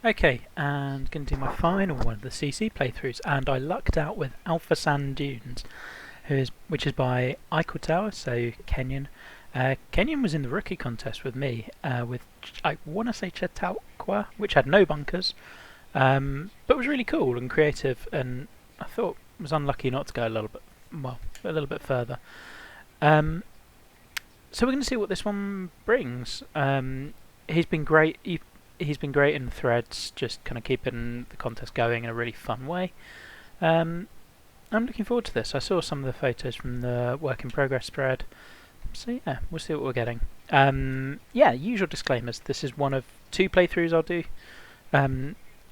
Okay, and going to do my final one of the CC playthroughs, and I lucked out with Alphasand Dunes, which is by Eichel Tower, so Kenyan. Kenyan was in the rookie contest with me, with I want to say Chautauqua, which had no bunkers, but was really cool and creative, and I thought was unlucky not to go a little bit further. Um, so we're going to see what this one brings. He's been great. He's been great in the threads, just kind of keeping the contest going in a really fun way. Um, I'm looking forward to this. I saw some of the photos from the work in progress thread, so yeah, we'll see what we're getting. Yeah, usual disclaimers. This is one of two playthroughs I'll do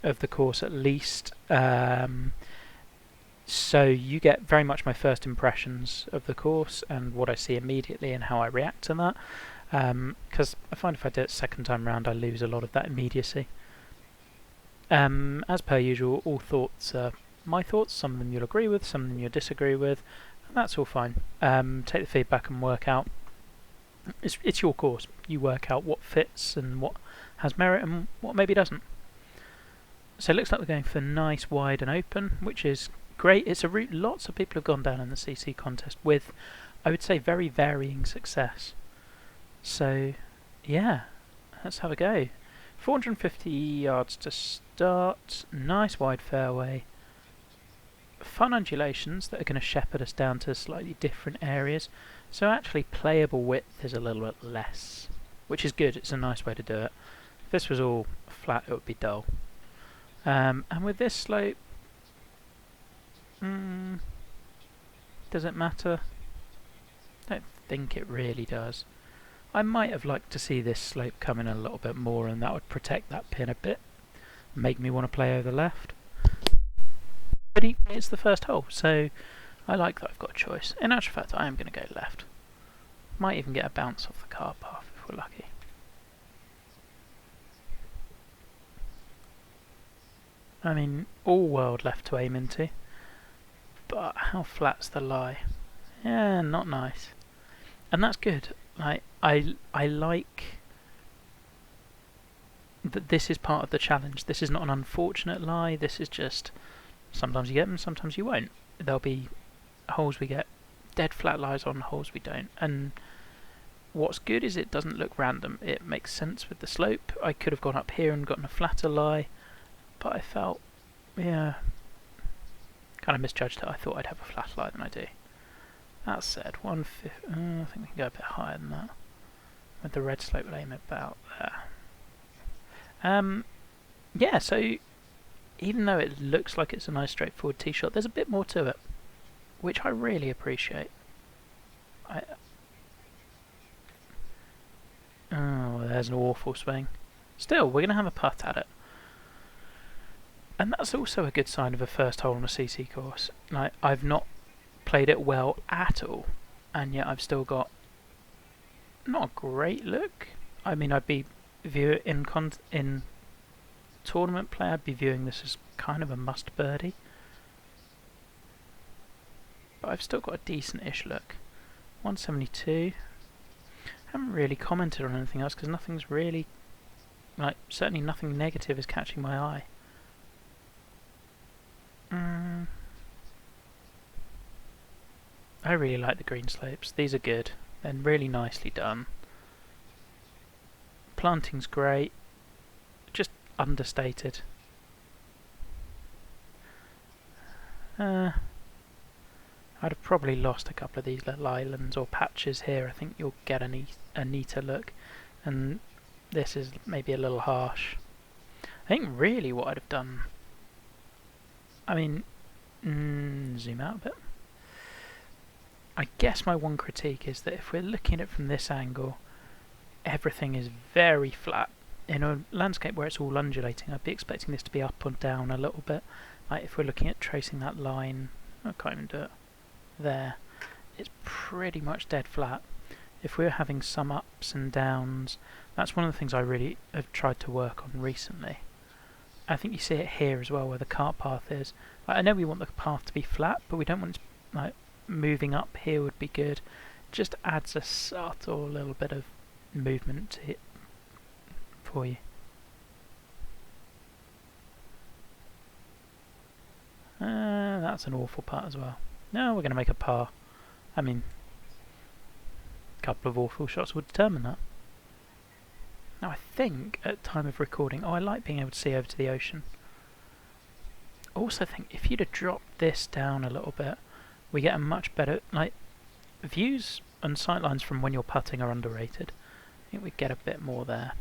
of the course at least. So you get very much my first impressions of the course and what I see immediately and how I react to that. Because I find if I do it second time round, I lose a lot of that immediacy. As per usual, all thoughts are my thoughts. Some of them you'll agree with, some of them you'll disagree with, and that's all fine. Take the feedback and work out. It's your course. You work out what fits and what has merit and what maybe doesn't. So it looks like we're going for nice, wide and open, which is great. It's a route lots of people have gone down in the CC contest with, I would say, very varying success. So, yeah, let's have a go. 450 yards to start, nice wide fairway, fun undulations that are going to shepherd us down to slightly different areas. So actually playable width is a little bit less, which is good. It's a nice way to do it. If this was all flat, it would be dull. And with this slope, does it matter? I don't think it really does. I might have liked to see this slope come in a little bit more, and that would protect that pin a bit, make me want to play over the left. But equally, it's the first hole, so I like that I've got a choice. In actual fact, I am going to go left. Might even get a bounce off the car path if we're lucky. I mean, all world left to aim into, but how flat's the lie? Yeah, not nice. And that's good. I like that this is part of the challenge. This is not an unfortunate lie. This is just sometimes you get them, sometimes you won't. There'll be holes we get dead flat lies on, holes we don't. And what's good is it doesn't look random. It makes sense with the slope. I could have gone up here and gotten a flatter lie, but I felt, yeah, kind of misjudged it. I thought I'd have a flatter lie than I do. That said, 150. I think we can go a bit higher than that. With the red slope, we'll aim about there. Yeah, so even though it looks like it's a nice straightforward tee shot, there's a bit more to it, which I really appreciate. Oh, there's an awful swing. Still, we're going to have a putt at it. And that's also a good sign of a first hole on a CC course. Like, I've not played it well at all, and yet I've still got not a great look. I mean, I'd be in tournament play, I'd be viewing this as kind of a must birdie, but I've still got a decent-ish look. 172. Haven't really commented on anything else because nothing's really, like, certainly nothing negative is catching my eye. I really like the green slopes. These are good. They're really nicely done. Planting's great. Just understated. I'd have probably lost a couple of these little islands or patches here. I think you'll get a neater look. And this is maybe a little harsh. I think really what I'd have done... I mean, zoom out a bit. I guess my one critique is that if we're looking at it from this angle, everything is very flat. In a landscape where it's all undulating, I'd be expecting this to be up or down a little bit. Like if we're looking at tracing that line, I can't even do it, there, it's pretty much dead flat. If we're having some ups and downs, that's one of the things I really have tried to work on recently. I think you see it here as well, where the cart path is. Like, I know we want the path to be flat, but we don't want it to, like, moving up here would be good. Just adds a subtle little bit of movement to it for you. That's an awful putt as well. No, we're going to make a par. I mean, a couple of awful shots would determine that. Now I think at time of recording, I like being able to see over to the ocean. I also think if you'd have dropped this down a little bit, we get a much better, like, views and sightlines from when you're putting are underrated. I think we get a bit more there.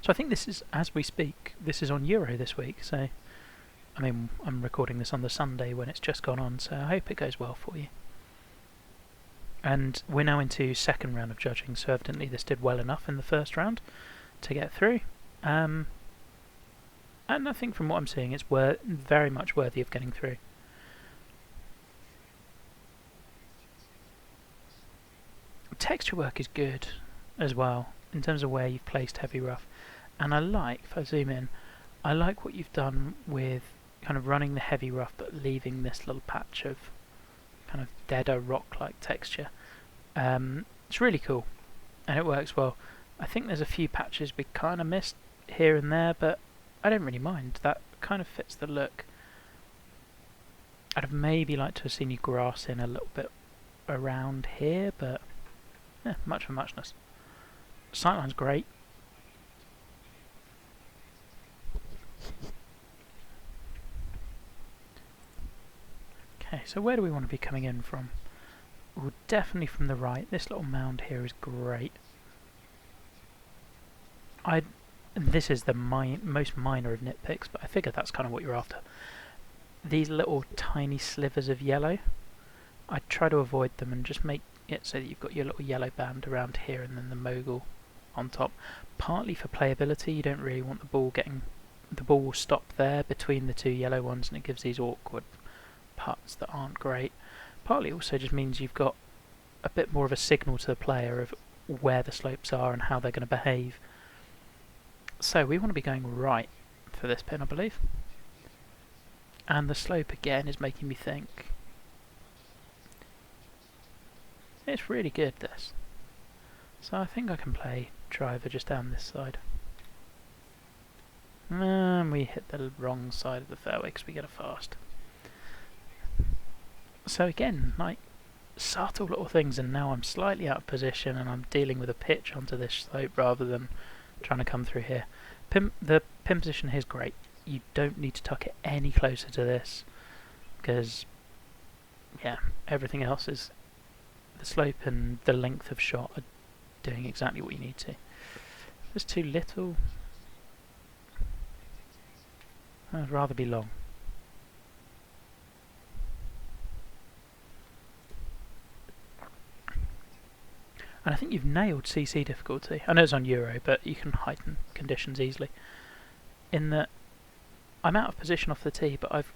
So I think this is, as we speak, this is on Euro this week, so I mean, I'm recording this on the Sunday when it's just gone on, so I hope it goes well for you. And we're now into second round of judging, so evidently this did well enough in the first round to get through. And I think from what I'm seeing, it's very much worthy of getting through. Texture work is good as well, in terms of where you've placed heavy rough. And I like, if I zoom in, I like what you've done with kind of running the heavy rough but leaving this little patch of kind of deader rock-like texture. It's really cool, and it works well. I think there's a few patches we kind of missed here and there, but I don't really mind. That kind of fits the look. I'd have maybe liked to have seen you grass in a little bit around here, but much for muchness. Sightline's great. Okay, so where do we want to be coming in from? Well, definitely from the right. This little mound here is great. This is the most minor of nitpicks, but I figure that's kind of what you're after. These little tiny slivers of yellow, I try to avoid them and just make it so that you've got your little yellow band around here and then the mogul on top. Partly for playability, you don't really want the ball will stop there between the two yellow ones, and it gives these awkward putts that aren't great. Partly also just means you've got a bit more of a signal to the player of where the slopes are and how they're going to behave. So we want to be going right for this pin, I believe. And the slope again is making me think. It's really good, this. So I think I can play driver just down this side. And we hit the wrong side of the fairway because we get a fast. So again, like, subtle little things, and now I'm slightly out of position and I'm dealing with a pitch onto this slope rather than trying to come through here. The pin position here is great. You don't need to tuck it any closer to this because, yeah, everything else is, the slope and the length of shot are doing exactly what you need to. It's too little. I'd rather be long. And I think you've nailed CC difficulty. I know it's on Euro, but you can heighten conditions easily. In that, I'm out of position off the tee, but I've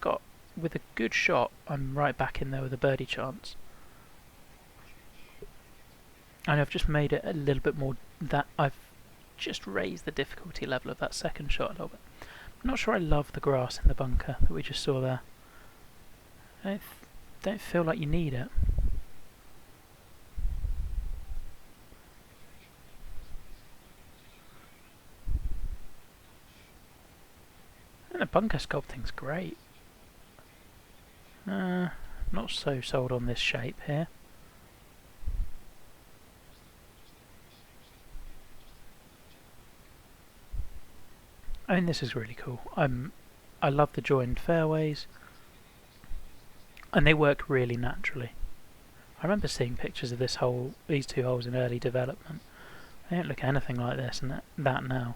got, with a good shot, I'm right back in there with a birdie chance. And I've just made it a little bit more, that I've just raised the difficulty level of that second shot a little bit. I'm not sure I love the grass in the bunker that we just saw there. I don't feel like you need it. And the bunker sculpting's great. Not so sold on this shape here. I mean, this is really cool. I love the joined fairways, and they work really naturally. I remember seeing pictures of these two holes in early development. They don't look anything like this and that now.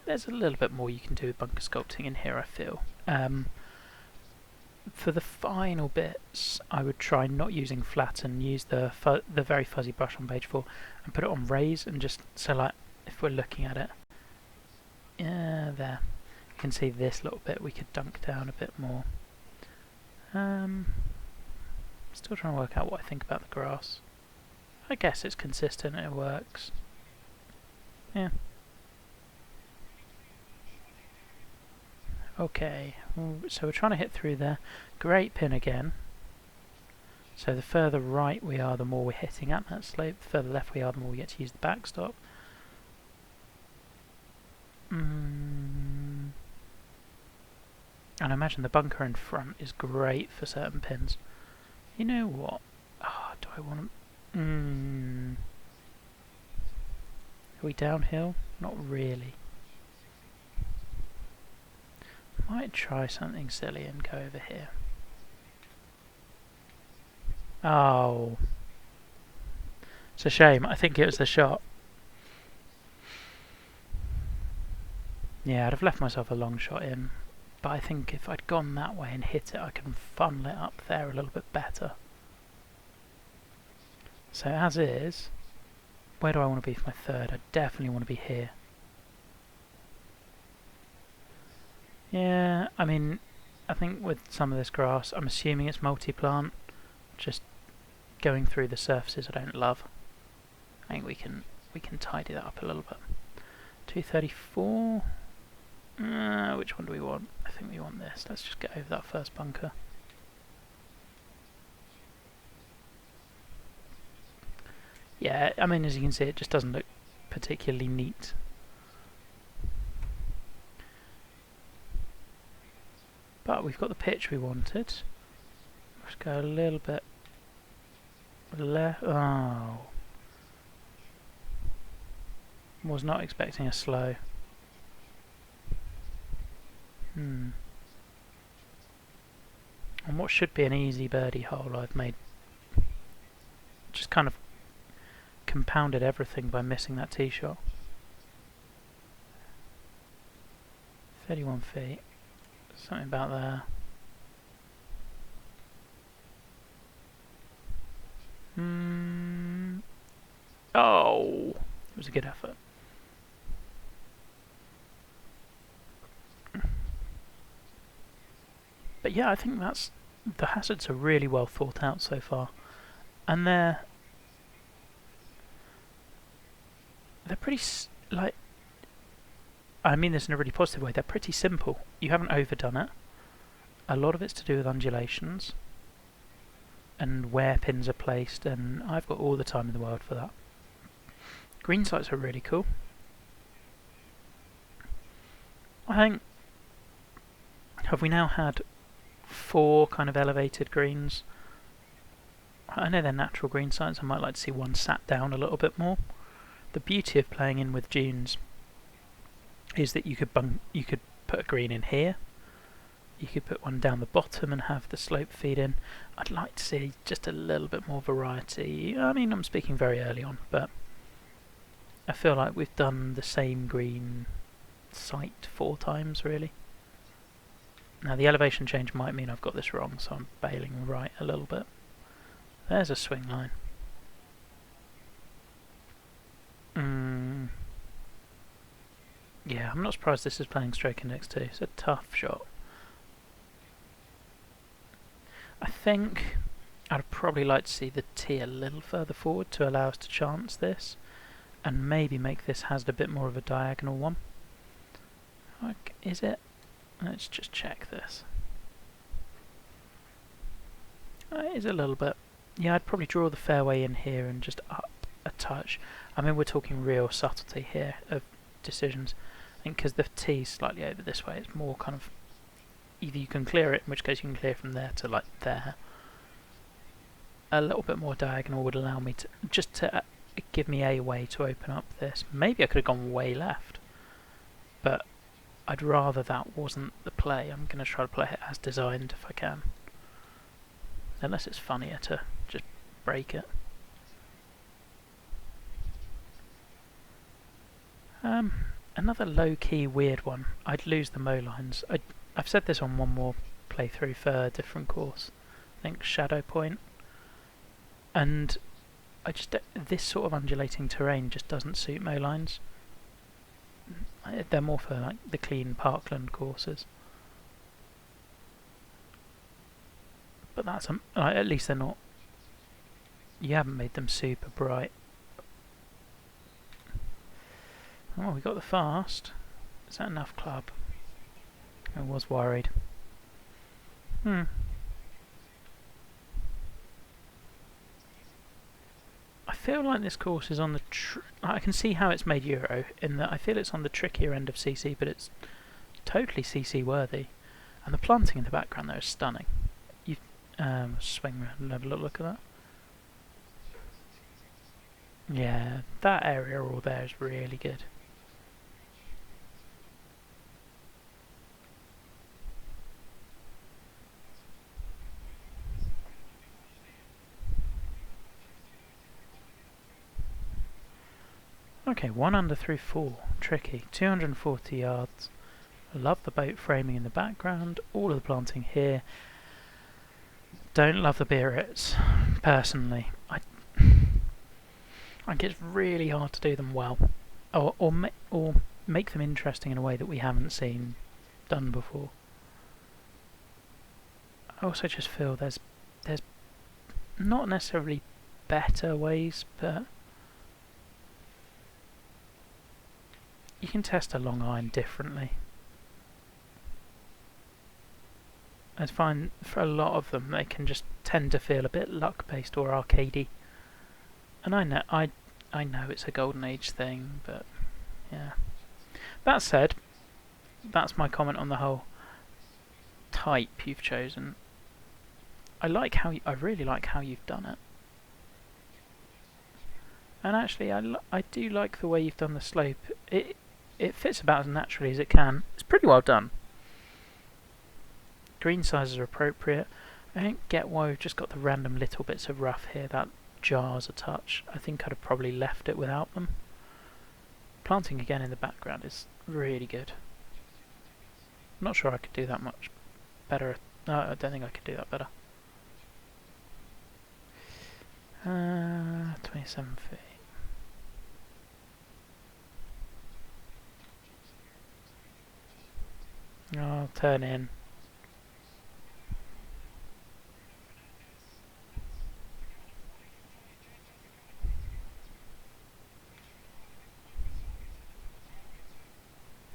There's a little bit more you can do with bunker sculpting in here, I feel. For the final bits, I would try not using flat and use the very fuzzy brush on page 4 and put it on raise, and just, so like, if we're looking at it, there, you can see this little bit we could dunk down a bit more. Still trying to work out what I think about the grass. I guess it's consistent and it works. Yeah. Okay, so we're trying to hit through there. Great pin again. So the further right we are, the more we're hitting at that slope. The further left we are, the more we get to use the backstop. And I imagine the bunker in front is great for certain pins. You know what? Oh, do I want to... Are we downhill? Not really. Might try something silly and go over here. Oh. It's a shame. I think it was the shot. Yeah, I'd have left myself a long shot in. But I think if I'd gone that way and hit it, I can funnel it up there a little bit better. So as is, where do I want to be for my third? I definitely want to be here. Yeah, I mean, I think with some of this grass, I'm assuming it's multi-plant. Just going through the surfaces I don't love. I think we can tidy that up a little bit. 234. Which one do we want? I think we want this. Let's just get over that first bunker. Yeah, I mean, as you can see, it just doesn't look particularly neat. But we've got the pitch we wanted. Let's go a little bit left. Oh. Was not expecting a slow. And what should be an easy birdie hole I've made. Just kind of compounded everything by missing that tee shot. 31 feet. Something about there. Oh! It was a good effort. But yeah, I think that's... The hazards are really well thought out so far. And they're pretty, like... I mean this in a really positive way. They're pretty simple. You haven't overdone it. A lot of it's to do with undulations. And where pins are placed. And I've got all the time in the world for that. Green sites are really cool. I think... Have we now had 4 kind of elevated greens? I know they're natural green sites. I might like to see one sat down a little bit more. The beauty of playing in with dunes is that you could put a green in here. You could put one down the bottom and have the slope feed in. I'd like to see just a little bit more variety. I mean, I'm speaking very early on, but I feel like we've done the same green site 4 times, really. Now, the elevation change might mean I've got this wrong, so I'm bailing right a little bit. There's a swing line. Yeah, I'm not surprised this is playing stroke index 2. It's a tough shot. I think I'd probably like to see the tee a little further forward to allow us to chance this, and maybe make this hazard a bit more of a diagonal one. Like, is it? Let's just check this. It is a little bit. Yeah, I'd probably draw the fairway in here and just up a touch. I mean, we're talking real subtlety here of decisions. I think because the tee's slightly over this way, it's more kind of either you can clear it, in which case you can clear from there to like there. A little bit more diagonal would allow me to just to give me a way to open up this. Maybe I could have gone way left, but I'd rather that wasn't the play. I'm going to try to play it as designed if I can. Unless it's funnier to just break it. Another low-key weird one. I'd lose the mow lines. I've said this on one more playthrough for a different course. I think Shadow Point. And this sort of undulating terrain just doesn't suit mow lines. They're more for like the clean parkland courses. But that's at least they're not. You haven't made them super bright. Oh, we got the fast. Is that enough club? I was worried. I feel like this course is on the... I can see how it's made Euro, in that I feel it's on the trickier end of CC, but it's totally CC worthy. And the planting in the background there is stunning. You swing around and have a look at that. Yeah, that area all there is really good. Okay, 1 under through 4. Tricky. 240 yards. I love the boat framing in the background. All of the planting here. Don't love the beerets, personally. I think it's really hard to do them well, or make them interesting in a way that we haven't seen done before. I also just feel there's not necessarily better ways, but you can test a long iron differently. I find for a lot of them they can just tend to feel a bit luck-based or arcadey. And I know it's a golden age thing, but yeah. That said, that's my comment on the whole type you've chosen. I really like how you've done it. And actually, I do like the way you've done the slope. It fits about as naturally as it can. It's pretty well done. Green sizes are appropriate. I don't get why we've just got the random little bits of rough here. That jars a touch. I think I'd have probably left it without them. Planting again in the background is really good. I'm not sure I could do that much better. No, I don't think I could do that better. 27 feet. I'll turn in.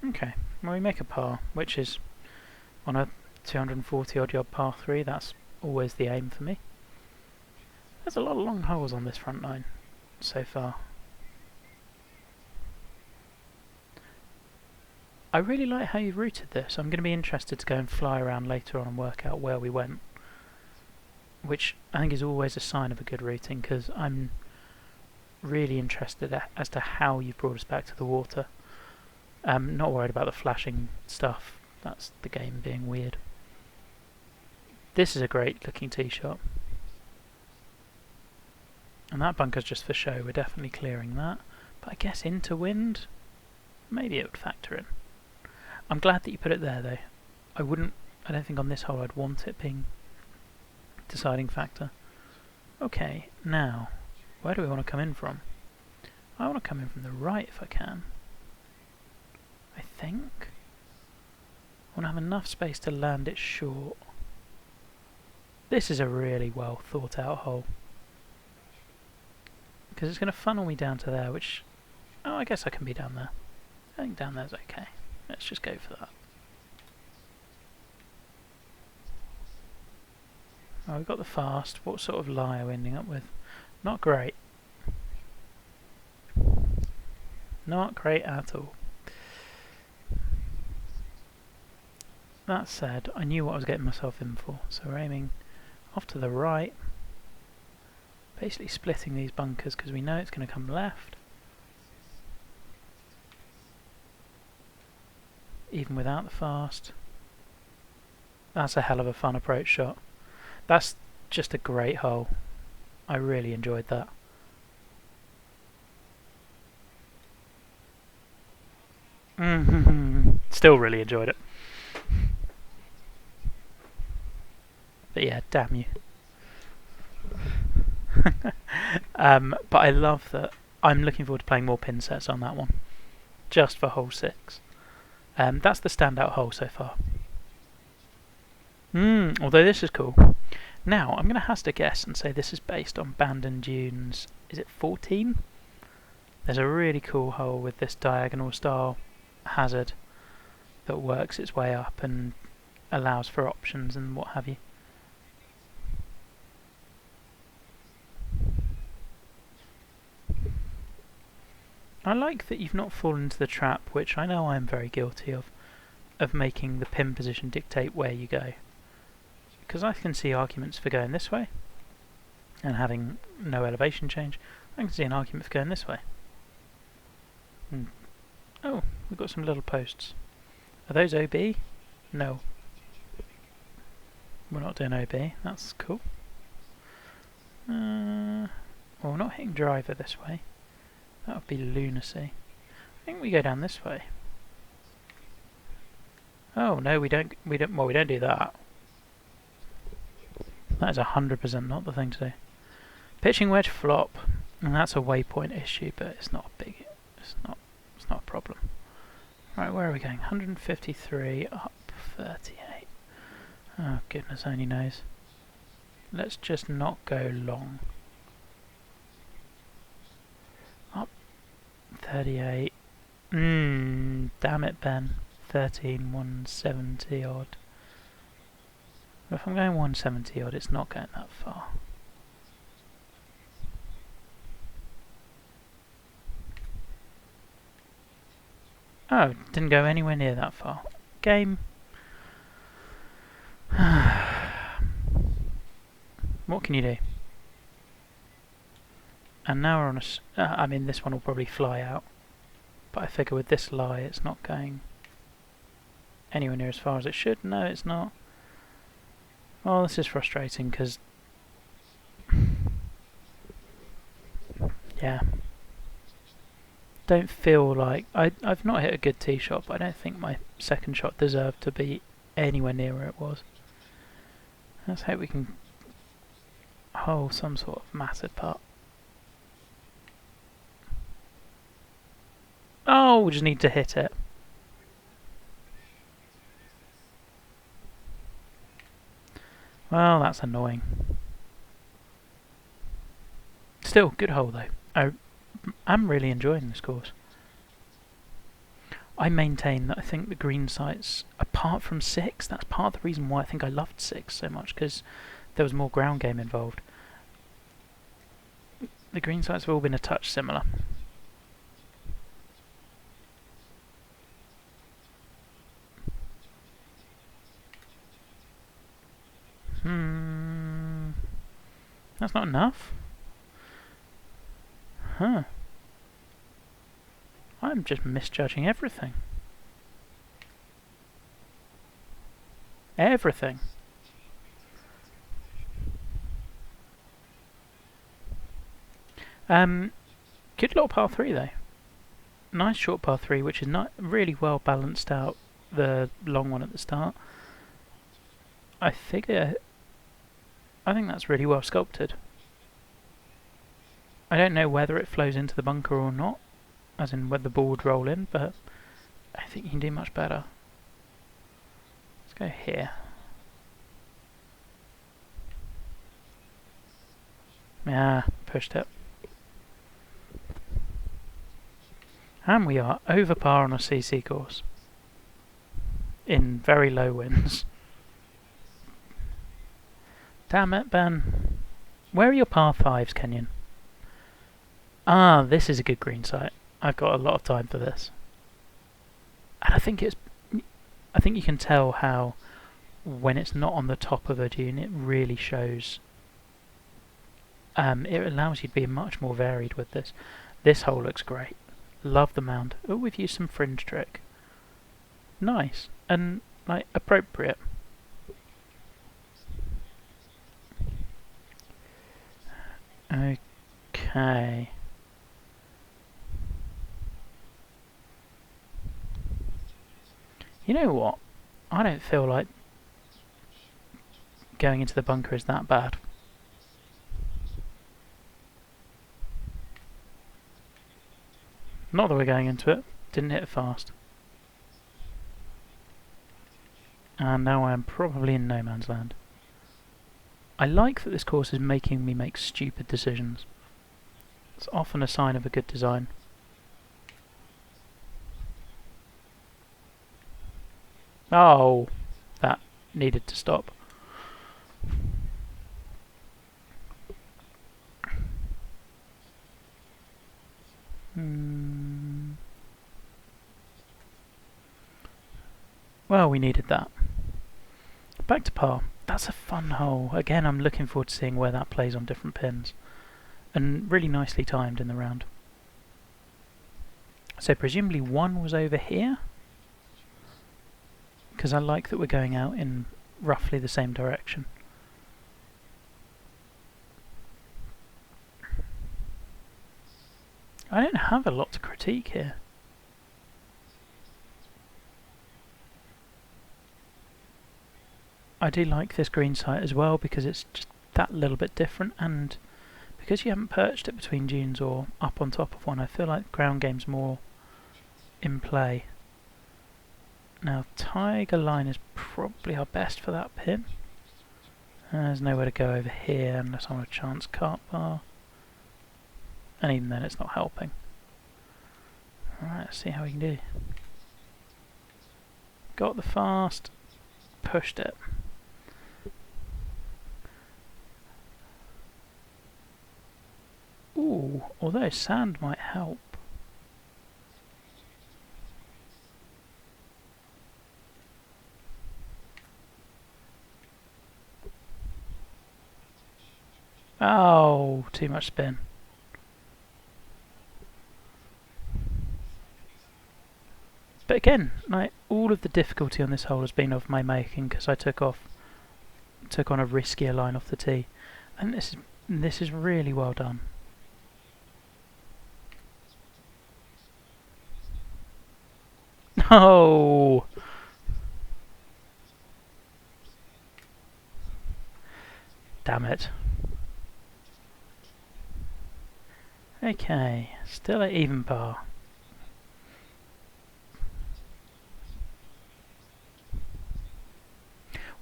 Okay, well we make a par, which is on a 240 odd yard par 3, that's always the aim for me. There's a lot of long holes on this front nine so far. I really like how you've routed this. I'm going to be interested to go and fly around later on and work out where we went, which I think is always a sign of a good routing, because I'm really interested as to how you've brought us back to the water. Not worried about the flashing stuff, that's the game being weird. This is a great looking tee shot. And that bunker's just for show, we're definitely clearing that. But I guess into wind, maybe it would factor in. I'm glad that you put it there though. I don't think on this hole I'd want it being deciding factor. Okay, now, where do we want to come in from? I want to come in from the right if I can. I think. I want to have enough space to land it short. This is a really well thought out hole. Because it's going to funnel me down to there, which... Oh, I guess I can be down there. I think down there's okay. Let's just go for that. Oh, we've got the fast. What sort of lie are we ending up with? Not great. Not great at all. That said, I knew what I was getting myself in for, so we're aiming off to the right. Basically splitting these bunkers because we know it's going to come left. Even without the fast. That's a hell of a fun approach shot. That's just a great hole. I really enjoyed that. Still really enjoyed it. But yeah, damn you. But I love that. I'm looking forward to playing more pin sets on that one. Just for hole 6. That's the standout hole so far. Although this is cool. Now, I'm going to hazard a guess and say this is based on Alphasand Dunes. Is it 14? There's a really cool hole with this diagonal style hazard that works its way up and allows for options and what have you. I like that you've not fallen into the trap, which I know I'm very guilty of making the pin position dictate where you go. Because I can see arguments for going this way and having no elevation change. I can see an argument for going this way. Oh, we've got some little posts. Are those OB? No. We're not doing OB, that's cool. Well, we're not hitting driver this way. That would be lunacy. I think we go down this way. Oh no, we don't do that. That is 100% not the thing to do. Pitching wedge flop, and that's a waypoint issue, but it's not a big, it's not a problem. Right, where are we going? 153 up 38. Oh goodness only knows. Let's just not go long. Up 38. Damn it, Ben. 13, 170 odd. If I'm going 170 odd, it's not going that far. Oh, didn't go anywhere near that far. Game. What can you do? And now we're on a... I mean, this one will probably fly out. But I figure with this lie, it's not going anywhere near as far as it should. No, it's not. Oh, this is frustrating because... yeah. Don't feel like... I've not hit a good tee shot, but I don't think my second shot deserved to be anywhere near where it was. Let's hope we can hole some sort of massive putt. Oh, we just need to hit it. Well, that's annoying. Still, good hole though. I'm really enjoying this course. I maintain that I think the green sites, apart from 6, that's part of the reason why I think I loved 6 so much, because there was more ground game involved. The green sites have all been a touch similar. That's not enough? Huh. I'm just misjudging everything. Everything. Good little par 3 though. Nice short par 3, which is not really well balanced out the long one at the start. I think that's really well sculpted. I don't know whether it flows into the bunker or not, as in whether the ball would roll in, but I think you can do much better. Let's go here. Yeah, pushed it. And we are over par on a CC course. In very low winds. Damn it, Ben. Where are your par 5s, Kenyon? Ah, this is a good green site. I've got a lot of time for this. And I think you can tell how when it's not on the top of a dune, it really shows. It allows you to be much more varied with this. This hole looks great. Love the mound. Oh, we've used some fringe trick. Nice. And, like, appropriate. Okay. You know what? I don't feel like going into the bunker is that bad. Not that we're going into it. Didn't hit it fast. And now I am probably in no man's land. I like that this course is making me make stupid decisions. It's often a sign of a good design. Oh, that needed to stop. Well, we needed that. Back to par. That's a fun hole. Again, I'm looking forward to seeing where that plays on different pins. And really nicely timed in the round. So presumably one was over here. Because I like that we're going out in roughly the same direction. I don't have a lot to critique here. I do like this green site as well because it's just that little bit different, and because you haven't perched it between dunes or up on top of one, I feel like ground game's more in play. Now Tiger Line is probably our best for that pin. There's nowhere to go over here unless I want a chance cart bar. And even then it's not helping. Alright, let's see how we can do. Got the fast, pushed it. Ooh, although sand might help. Oh, too much spin. But again, like, all of the difficulty on this hole has been of my making because I took on a riskier line off the tee, and this is really well done. Oh, damn it. Okay, still at even par.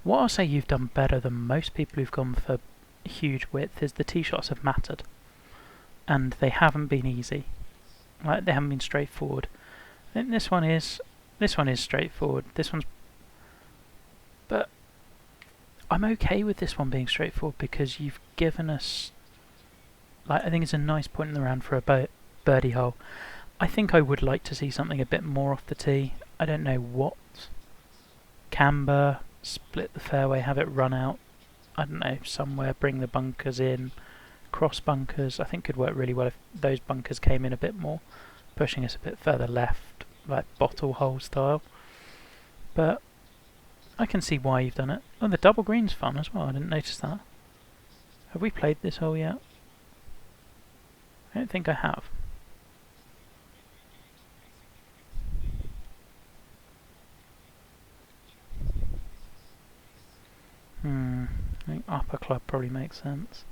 What I'll say you've done better than most people who've gone for huge width is the tee shots have mattered, and they haven't been easy. Like, they haven't been straightforward. I think this one is straightforward. This one's, but I'm okay with this one being straightforward because you've given us, like, I think it's a nice point in the round for a birdie hole. I think I would like to see something a bit more off the tee. I don't know what. Camber, split the fairway, have it run out. I don't know, somewhere, bring the bunkers in, cross bunkers. I think could work really well if those bunkers came in a bit more, pushing us a bit further left, like bottle hole style. But I can see why you've done it. Oh, the double green's fun as well, I didn't notice that. Have we played this hole yet? I don't think I have. I think upper club probably makes sense.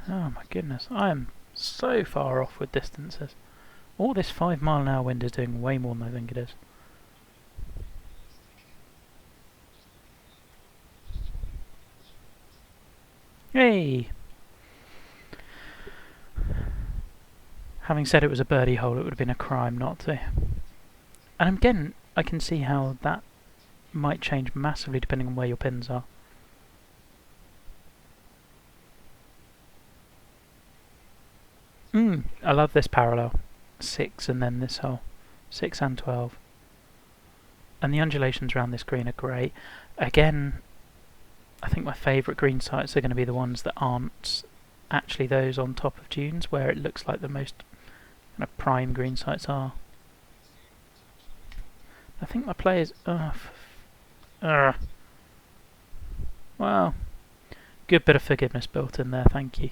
Oh my goodness, I am so far off with distances. All this 5 mile an hour wind is doing way more than I think it is. Hey! Having said it was a birdie hole, it would have been a crime not to. And again, I can see how that might change massively depending on where your pins are. I love this parallel. 6 and then this hole. 6 and 12. And the undulations around this green are great. Again, I think my favourite green sites are going to be the ones that aren't actually those on top of dunes, where it looks like the most kind of prime green sites are. I think my players... Well, good bit of forgiveness built in there, thank you.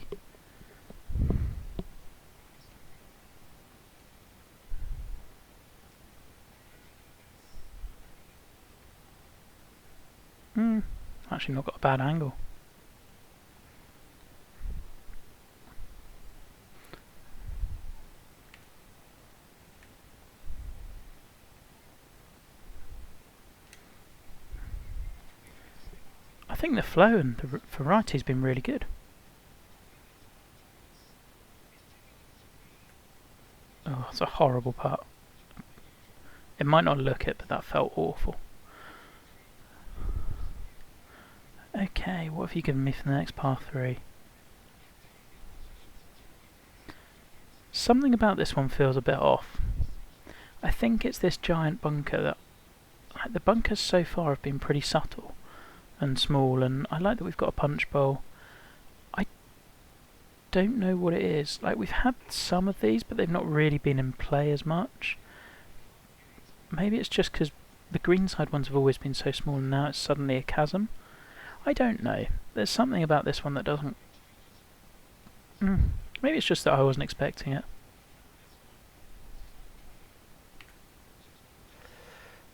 Actually not got a bad angle. I think the flow and the variety's been really good. Oh, it's a horrible putt. It might not look it, but that felt awful. Okay, what have you given me for the next par 3? something about this one feels a bit off. I think it's this giant bunker that... Like, the bunkers so far have been pretty subtle and small, and I like that we've got a punch bowl. I don't know what it is. Like, we've had some of these, but they've not really been in play as much. Maybe it's just because the greenside ones have always been so small and now it's suddenly a chasm. I don't know. There's something about this one that doesn't... Maybe it's just that I wasn't expecting it.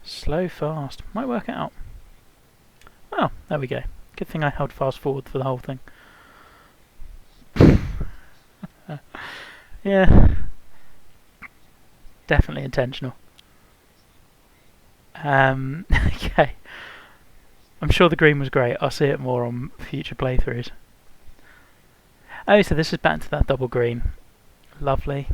Slow, fast. Might work it out. Oh, there we go. Good thing I held fast forward for the whole thing. Yeah. Definitely intentional. Okay. I'm sure the green was great. I'll see it more on future playthroughs. Oh, so this is back to that double green. Lovely.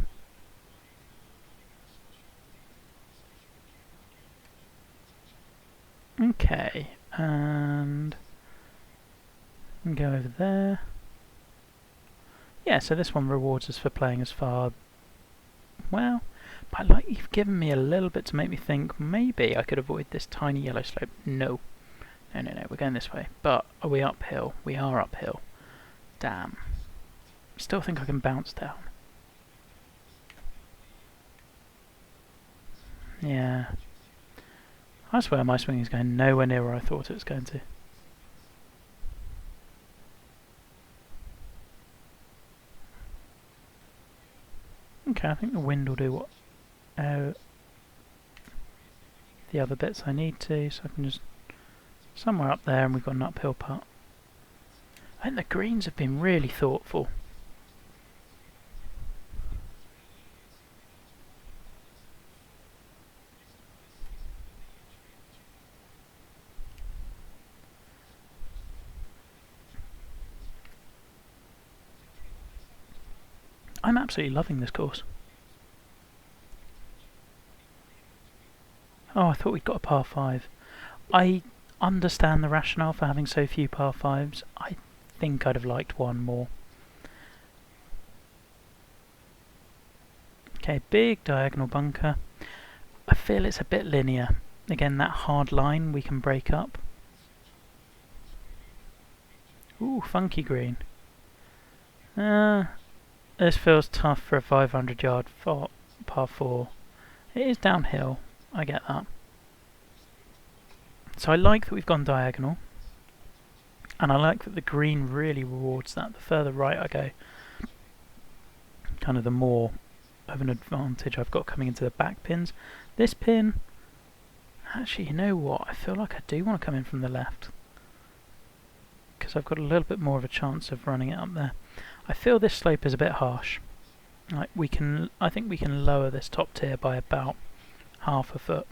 Okay, and go over there. Yeah, so this one rewards us for playing as far. Well, but like you've given me a little bit to make me think maybe I could avoid this tiny yellow slope. No. No, we're going this way. But are we uphill? We are uphill. Damn. Still think I can bounce down. Yeah. I swear my swing is going nowhere near where I thought it was going to. Okay, I think the wind will do what the other bits I need to, so I can just somewhere up there and we've got an uphill putt. I think the greens have been really thoughtful. I'm absolutely loving this course. Oh, I thought we'd got a par 5. I understand the rationale for having so few par 5s. I think I'd have liked one more. Okay, big diagonal bunker. I feel it's a bit linear. Again, that hard line we can break up. Ooh, funky green. This feels tough for a 500-yard par 4. It is downhill, I get that. So I like that we've gone diagonal, and I like that the green really rewards that. The further right I go, kind of the more of an advantage I've got coming into the back pins. This pin, actually, you know what? I feel like I do want to come in from the left, because I've got a little bit more of a chance of running it up there. I feel this slope is a bit harsh. Like I think we can lower this top tier by about half a foot,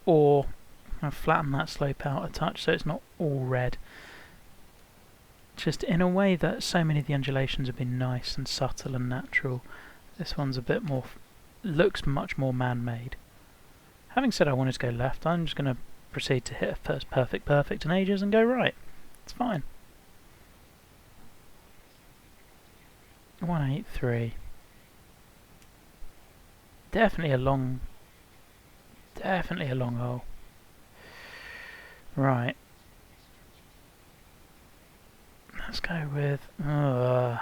or flatten that slope out a touch so it's not all red. Just in a way that so many of the undulations have been nice and subtle and natural. This one's a bit more, looks much more man-made. Having said I wanted to go left, I'm just going to proceed to hit a first perfect in ages and go right. It's fine. 183. Definitely a long hole. Right. Let's go with that. Oh,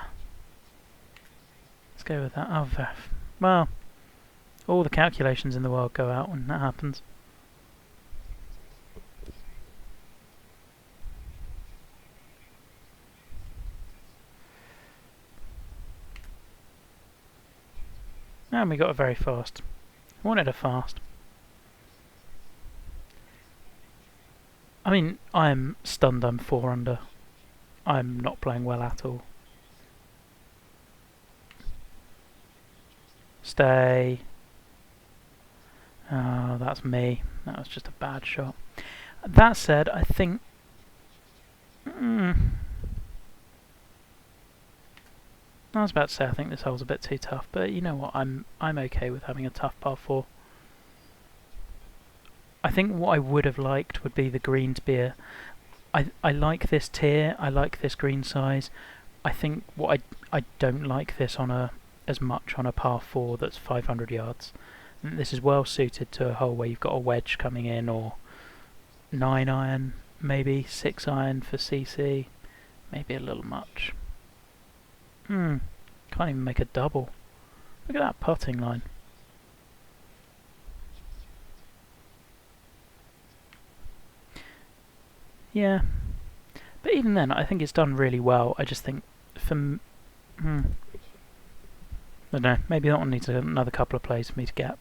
well, all the calculations in the world go out when that happens. And we got a very fast. I wanted a fast. I mean, I'm stunned I'm 4 under. I'm not playing well at all. Stay. Oh, that's me. That was just a bad shot. That said, I think... I was about to say I think this hole's a bit too tough, but you know what, I'm okay with having a tough par 4. I think what I would have liked would be the green to be a... I like this tier, I like this green size. I think what I don't like this on a as much on a par 4 that's 500 yards. And this is well suited to a hole where you've got a wedge coming in, or 9 iron, maybe 6 iron for CC, maybe a little much. Can't even make a double. Look at that putting line. Yeah, but even then, I think it's done really well. I just think, I don't know, maybe that one needs another couple of plays for me to get.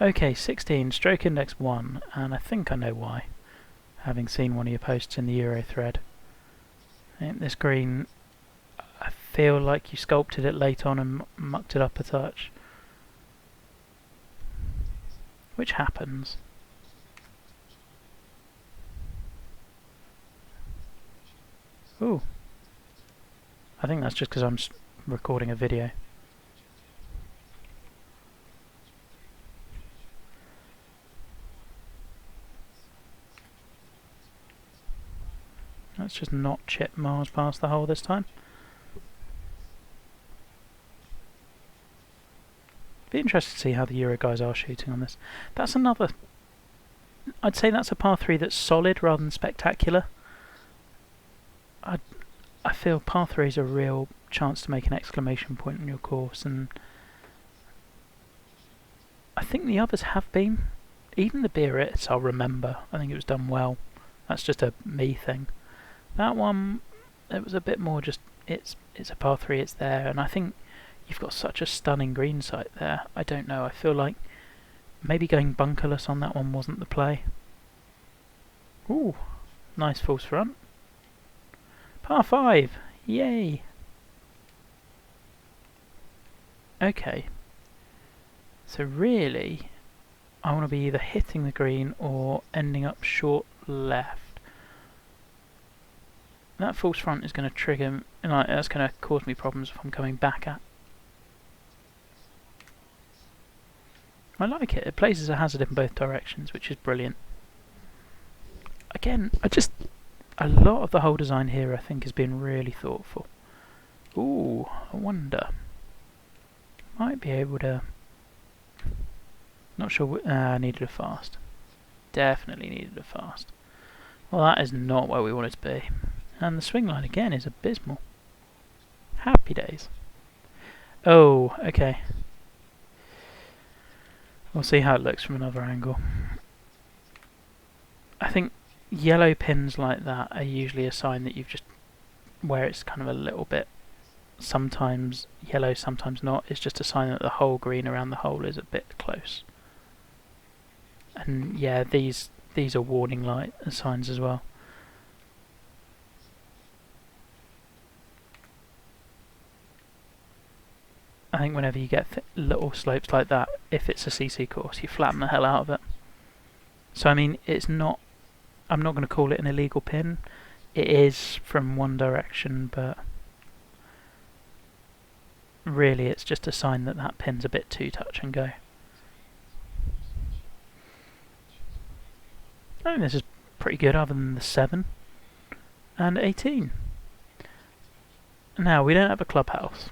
Okay, 16, stroke index 1, and I think I know why, having seen one of your posts in the Euro thread. This green, I feel like you sculpted it late on and mucked it up a touch. Which happens. Ooh. I think that's just because I'm recording a video. Let's just not chip Mars past the hole this time. Be interested to see how the Euro guys are shooting on this. That's another... I'd say that's a par 3 that's solid rather than spectacular. I feel par 3 is a real chance to make an exclamation point on your course, and I think the others have been. Even the Biarritz, I'll remember. I think it was done well. That's just a me thing. That one, it was a bit more just, it's a par 3, it's there, and I think you've got such a stunning green site there. I don't know, I feel like maybe going bunkerless on that one wasn't the play. Ooh, nice false front. Par 5, yay! Okay, so really, I want to be either hitting the green or ending up short left. That false front is going to trigger, and that's going to cause me problems if I'm coming back at. I like it. It places a hazard in both directions, which is brilliant. Again, a lot of the hole design here I think has been really thoughtful. Ooh, I wonder. Might be able to... Not sure, needed a fast. Definitely needed a fast. Well, that is not where we want it to be. And the swing line again is abysmal. Happy days. Oh, okay. We'll see how it looks from another angle. I think yellow pins like that are usually a sign that you've just... where it's kind of a little bit... sometimes yellow, sometimes not. It's just a sign that the whole green around the hole is a bit close. And yeah, these are warning light signs as well. I think whenever you get little slopes like that, if it's a CC course, you flatten the hell out of it. So I mean, it's not... I'm not going to call it an illegal pin. It is from one direction, but really it's just a sign that that pin's a bit too touch and go. I think this is pretty good other than the 7 and 18. Now, we don't have a clubhouse.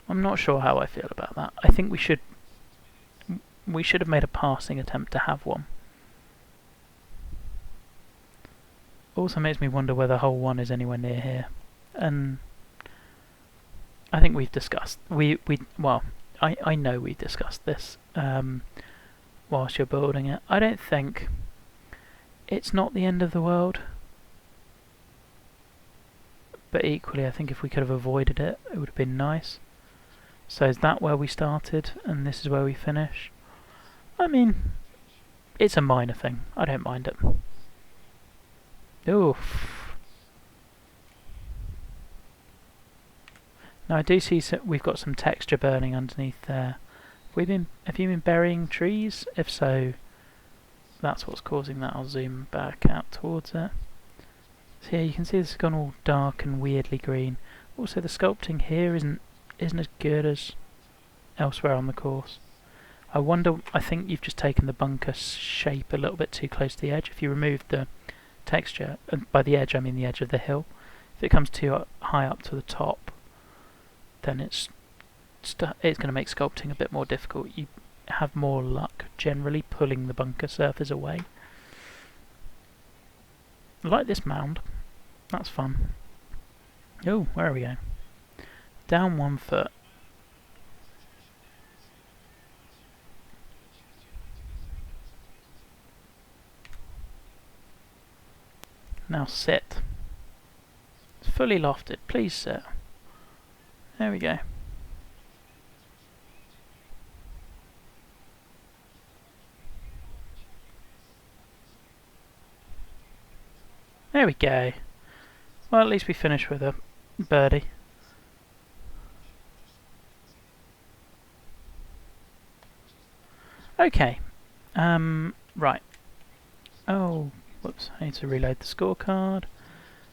I'm not sure how I feel about that. I think we should have made a passing attempt to have one. Also makes me wonder whether hole 1 is anywhere near here. And I think we've discussed well, I know we discussed this whilst you're building it. I don't think it's not the end of the world. But equally I think if we could have avoided it, it would have been nice. So is that where we started and this is where we finish? I mean, it's a minor thing. I don't mind it. Oof. Now I do see we've got some texture burning underneath there. Have you been burying trees? If so, that's what's causing that. I'll zoom back out towards it. So yeah, you can see this has gone all dark and weirdly green. Also the sculpting here isn't as good as elsewhere on the course. I think you've just taken the bunker shape a little bit too close to the edge. If you remove the texture, and by the edge I mean the edge of the hill, if it comes too high up to the top, then it's going to make sculpting a bit more difficult. You have more luck generally pulling the bunker surface away. I like this mound. That's fun. Oh, where are we going? Down 1 foot. Now sit. It's fully lofted. Please sit. There we go. There we go. Well, at least we finished with a birdie. Okay. Right. Oh, whoops. I need to reload the scorecard.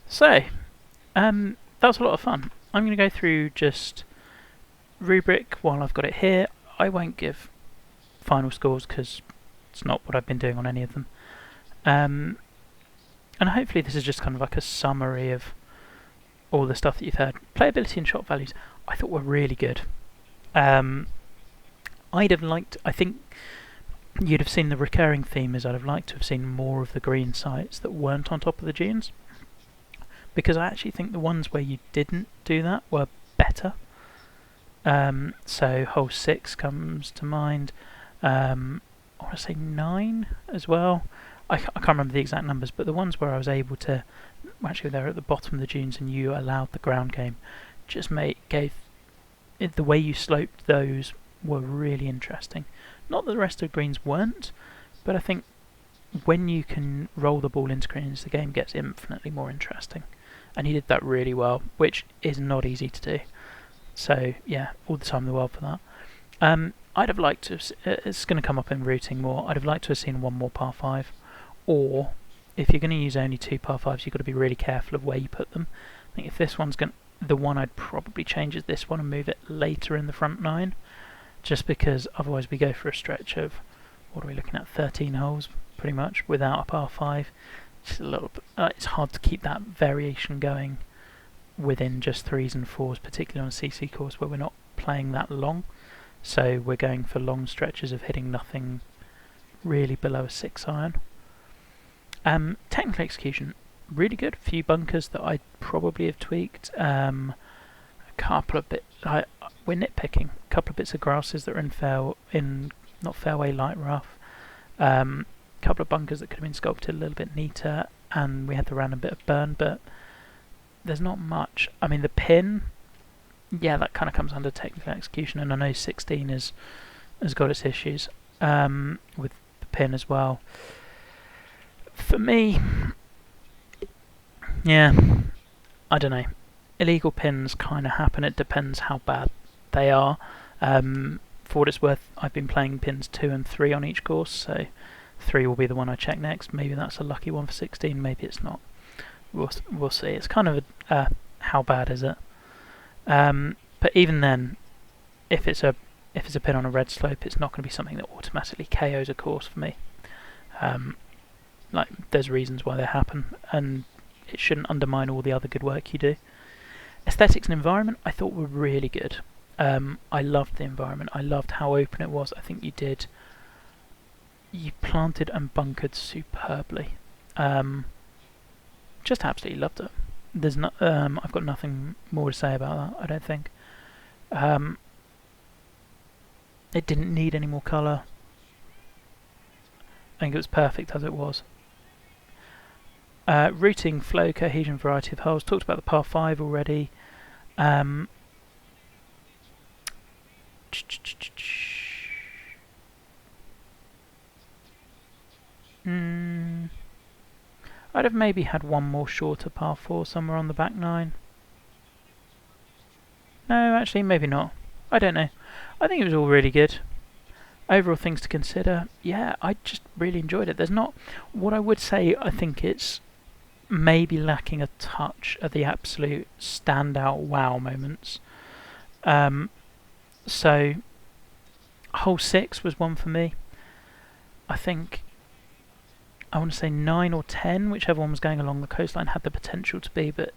So, that was a lot of fun. I'm going to go through just rubric while I've got it here. I won't give final scores because it's not what I've been doing on any of them. And hopefully this is just kind of like a summary of all the stuff that you've heard. Playability and shot values I thought were really good. I'd have liked, I think you'd have seen the recurring theme is I'd have liked to have seen more of the green sites that weren't on top of the dunes, because I actually think the ones where you didn't do that were better. So hole 6 comes to mind. I want to say 9 as well. I can't remember the exact numbers, but the ones where I was able to, actually they're at the bottom of the dunes and you allowed the ground game, just gave the way you sloped those were really interesting. Not that the rest of the greens weren't, but I think when you can roll the ball into greens, the game gets infinitely more interesting. And he did that really well, which is not easy to do. So yeah, all the time in the world for that. I'd have liked to have, it's going to come up in routing more, I'd have liked to have seen one more par 5. Or, if you're going to use only 2 par 5s, you've got to be really careful of where you put them. I think if this one's the one I'd probably change is this one and move it later in the front 9. Just because otherwise we go for a stretch of, what are we looking at, 13 holes, pretty much, without a par 5. Just a little bit, it's hard to keep that variation going within just 3s and 4s, particularly on a CC course where we're not playing that long. So we're going for long stretches of hitting nothing really below a 6 iron. Technical execution, really good. A few bunkers that I'd probably have tweaked. A couple of bits, we're nitpicking. A couple of bits of grasses that are not fairway, light rough. A couple of bunkers that could have been sculpted a little bit neater, and we had the random bit of burn, but there's not much. I mean, the pin, yeah, that kind of comes under technical execution, and I know 16 has got its issues with the pin as well. For me, yeah, I don't know. Illegal pins kind of happen. It depends how bad they are. For what it's worth, I've been playing pins 2 and 3 on each course, so 3 will be the one I check next. Maybe that's a lucky one for 16. Maybe it's not. We'll see. It's kind of how bad is it? But even then, if it's a pin on a red slope, it's not going to be something that automatically KOs a course for me. Like, there's reasons why they happen, and it shouldn't undermine all the other good work you do. Aesthetics and environment I thought were really good. I loved the environment. I loved how open it was. I think you planted and bunkered superbly. Just absolutely loved it. I've got nothing more to say about that, I don't think. It didn't need any more colour. I think it was perfect as it was. Routing, flow, cohesion, variety of holes. Talked about the par 5 already. I'd have maybe had one more shorter par 4 somewhere on the back 9. No, actually, maybe not. I don't know. I think it was all really good. Overall things to consider, yeah, I just really enjoyed it. There's not, what I would say, I think it's maybe lacking a touch of the absolute standout wow moments. So, hole 6 was one for me. I think, I want to say 9 or 10, whichever one was going along the coastline, had the potential to be, but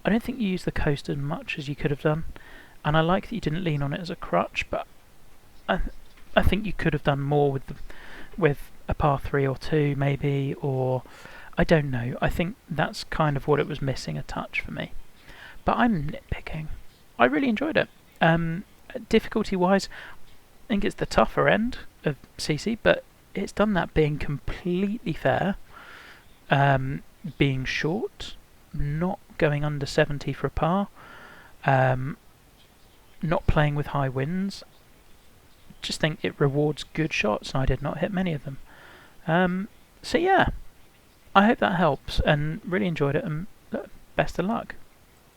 I don't think you used the coast as much as you could have done. and I like that you didn't lean on it as a crutch, but I think you could have done more with a par 3 or 2 maybe, or I don't know. I think that's kind of what it was missing a touch for me. But I'm nitpicking. I really enjoyed it. Difficulty wise, I think it's the tougher end of CC, but it's done that being completely fair, being short, not going under 70 for a par, not playing with high winds. Just think it rewards good shots, and I did not hit many of them. So yeah, I hope that helps, and really enjoyed it, and best of luck.